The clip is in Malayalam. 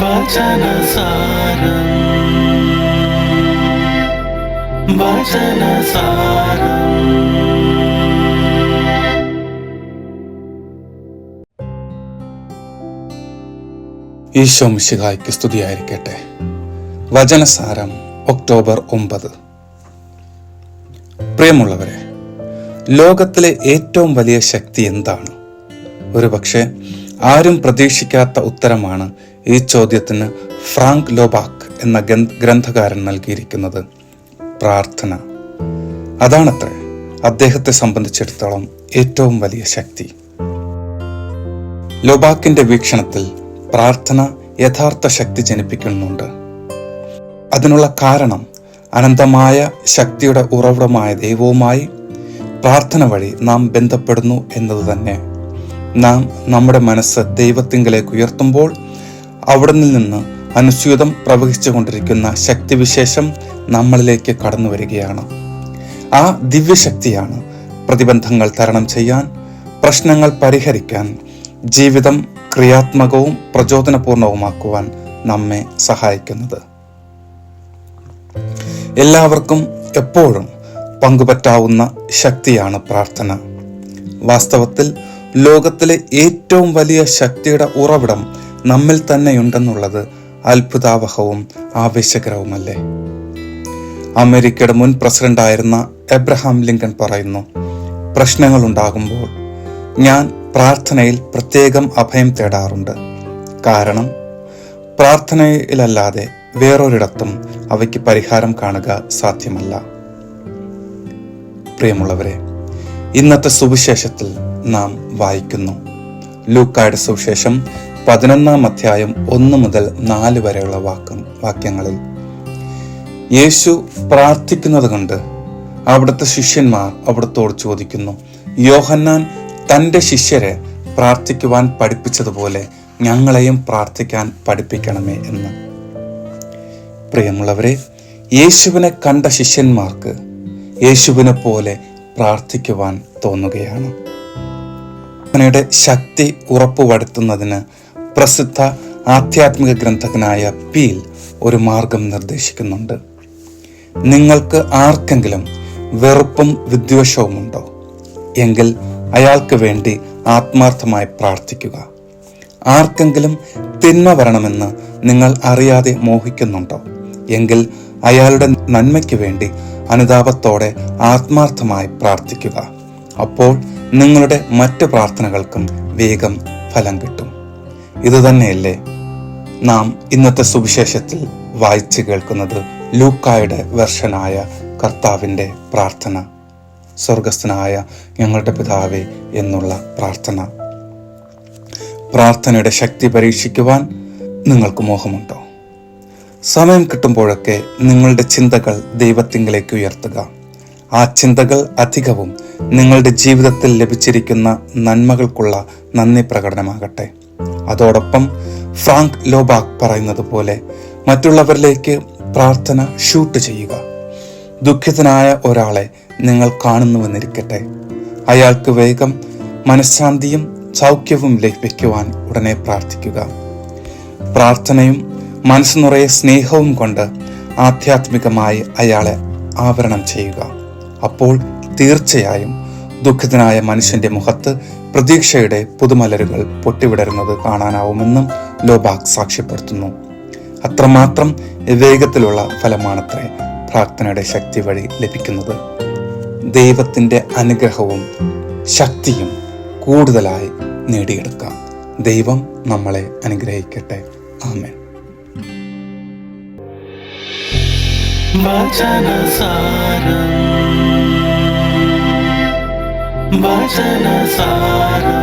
വചനസാരം വചനസാരം. ഈശോ മിശിഹായ്ക്ക് സ്തുതിയായിരിക്കട്ടെ. വചനസാരം ഒക്ടോബർ 9. പ്രിയമുള്ളവരെ, ലോകത്തിലെ ഏറ്റവും വലിയ ശക്തി എന്താണ്? ഒരുപക്ഷെ ആരും പ്രതീക്ഷിക്കാത്ത ഉത്തരമാണ് ഈ ചോദ്യത്തിന് ഫ്രാങ്ക് ലോബാക്ക് എന്ന ഗ്രന്ഥകാരൻ നൽകിയിരിക്കുന്നത്. പ്രാർത്ഥന. അതാണത്രേ അദ്ദേഹത്തെ സംബന്ധിച്ചിടത്തോളം ഏറ്റവും വലിയ ശക്തി. ലോബാക്കിന്റെ വീക്ഷണത്തിൽ പ്രാർത്ഥന യഥാർത്ഥ ശക്തി ജനിപ്പിക്കുന്നുണ്ട്. അതിനുള്ള കാരണം അനന്തമായ ശക്തിയുടെ ഉറവിടമായ ദൈവവുമായി പ്രാർത്ഥന വഴി നാം ബന്ധപ്പെടുന്നു എന്നത് തന്നെ. നാം നമ്മുടെ മനസ്സ് ദൈവത്തിങ്കലേക്ക് ഉയർത്തുമ്പോൾ അവിടെ നിന്ന് അനുസ്യൂതം പ്രവഹിച്ചു കൊണ്ടിരിക്കുന്ന ശക്തിവിശേഷം നമ്മളിലേക്ക് കടന്നു വരികയാണ്. ആ ദിവ്യശക്തിയാണ് പ്രതിബന്ധങ്ങൾ തരണം ചെയ്യാൻ, പ്രശ്നങ്ങൾ പരിഹരിക്കാൻ, ജീവിതം ക്രിയാത്മകവും പ്രചോദനപൂർണവുമാക്കുവാൻ നമ്മെ സഹായിക്കുന്നത്. എല്ലാവർക്കും എപ്പോഴും പങ്കുപറ്റാവുന്ന ശക്തിയാണ് പ്രാർത്ഥന. വാസ്തവത്തിൽ ലോകത്തിലെ ഏറ്റവും വലിയ ശക്തിയുടെ ഉറവിടം നമ്മിൽ തന്നെയുണ്ടെന്നുള്ളത് അത്ഭുതാവഹവും ആവേശകരവുമല്ലേ? അമേരിക്കയുടെ മുൻ പ്രസിഡന്റായിരുന്ന എബ്രഹാം ലിങ്കൺ പറയുന്നു, പ്രശ്നങ്ങൾ ഉണ്ടാകുമ്പോൾ ഞാൻ പ്രാർത്ഥനയിൽ പ്രത്യേകം അഭയം തേടാറുണ്ട്. കാരണം പ്രാർത്ഥനയിലല്ലാതെ വേറൊരിടത്തും അവയ്ക്ക് പരിഹാരം കാണുക സാധ്യമല്ല. പ്രിയമുള്ളവരെ, ഇന്നത്തെ സുവിശേഷത്തിൽ നാം വായിക്കുന്നു. ലൂക്കായുടെ സുവിശേഷം 11 അധ്യായം 1 മുതൽ 4 വരെയുള്ള വാക്യങ്ങളിൽ യേശു പ്രാർത്ഥിക്കുന്നത് കണ്ട് അവിടുത്തെ ശിഷ്യന്മാർ അവിടുത്തോട് ചോദിക്കുന്നു, യോഹന്നാൻ തൻ്റെ ശിഷ്യരെ പ്രാർത്ഥിക്കുവാൻ പഠിപ്പിച്ചതുപോലെ ഞങ്ങളെയും പ്രാർത്ഥിക്കാൻ പഠിപ്പിക്കണമേ എന്ന്. പ്രിയമുള്ളവരെ, യേശുവിനെ കണ്ട ശിഷ്യന്മാർക്ക് യേശുവിനെ പോലെ പ്രാർത്ഥിക്കുവാൻ തോന്നുകയാണ്. പ്രാർത്ഥനയുടെ ശക്തി ഉറപ്പുവരുത്തുന്നതിന് പ്രസിദ്ധ ആധ്യാത്മിക ഗ്രന്ഥകനായ പീൽ ഒരു മാർഗം നിർദ്ദേശിക്കുന്നുണ്ട്. നിങ്ങൾക്ക് ആർക്കെങ്കിലും വെറുപ്പും വിദ്വേഷവുമുണ്ടോ എങ്കിൽ അയാൾക്ക് വേണ്ടി ആത്മാർത്ഥമായി പ്രാർത്ഥിക്കുക. ആർക്കെങ്കിലും തിന്മ വരണമെന്ന് നിങ്ങൾ അറിയാതെ മോഹിക്കുന്നുണ്ടോ എങ്കിൽ അയാളുടെ നന്മയ്ക്ക് വേണ്ടി അനുതാപത്തോടെ ആത്മാർത്ഥമായി പ്രാർത്ഥിക്കുക. അപ്പോൾ നിങ്ങളുടെ മറ്റ് പ്രാർത്ഥനകൾക്കും വേഗം ഫലം കിട്ടും. ഇതുതന്നെയല്ലേ നാം ഇന്നത്തെ സുവിശേഷത്തിൽ വായിച്ചു കേൾക്കുന്നത്? ലൂക്കായുടെ വെർഷനായ കർത്താവിൻ്റെ പ്രാർത്ഥന, സ്വർഗസ്ഥനായ ഞങ്ങളുടെ പിതാവേ എന്നുള്ള പ്രാർത്ഥന. പ്രാർത്ഥനയുടെ ശക്തി പരീക്ഷിക്കുവാൻ നിങ്ങൾക്ക് മോഹമുണ്ടോ? സമയം കിട്ടുമ്പോഴൊക്കെ നിങ്ങളുടെ ചിന്തകൾ ദൈവത്തിങ്കിലേക്ക് ഉയർത്തുക. ആ ചിന്തകൾ അധികവും നിങ്ങളുടെ ജീവിതത്തിൽ ലഭിച്ചിരിക്കുന്ന നന്മകൾക്കുള്ള നന്ദി പ്രകടനമാകട്ടെ. അതോടൊപ്പം ഫ്രാങ്ക് ലോബാക്ക് പറയുന്നത് പോലെ മറ്റുള്ളവരിലേക്ക് പ്രാർത്ഥന ഷൂട്ട് ചെയ്യുക. ദുഃഖിതനായ ഒരാളെ നിങ്ങൾ കാണുന്നുവെന്നിരിക്കട്ടെ, അയാൾക്ക് വേഗം മനഃശാന്തിയും സൗഖ്യവും ലഭിക്കുവാൻ ഉടനെ പ്രാർത്ഥിക്കുക. പ്രാർത്ഥനയും മനസ്സു നിറയെ സ്നേഹവും കൊണ്ട് ആധ്യാത്മികമായി അയാളെ ആവരണം ചെയ്യുക. അപ്പോൾ തീർച്ചയായും ദുഃഖിതനായ മനുഷ്യന്റെ മുഖത്ത് പ്രതീക്ഷയുടെ പുതുമലരുകൾ പൊട്ടിവിടരുന്നത് കാണാനാവുമെന്നും ലോബാക്ക് സാക്ഷ്യപ്പെടുത്തുന്നു. അത്രമാത്രം വേഗത്തിലുള്ള ഫലമാണത്രേ പ്രാർത്ഥനയുടെ ശക്തി വഴി ലഭിക്കുന്നത്. ദൈവത്തിൻ്റെ അനുഗ്രഹവും ശക്തിയും കൂടുതലായി നേടിയെടുക്കാം. ദൈവം നമ്മളെ അനുഗ്രഹിക്കട്ടെ. ആമേൻ. വചനസാരം വചനസാരം.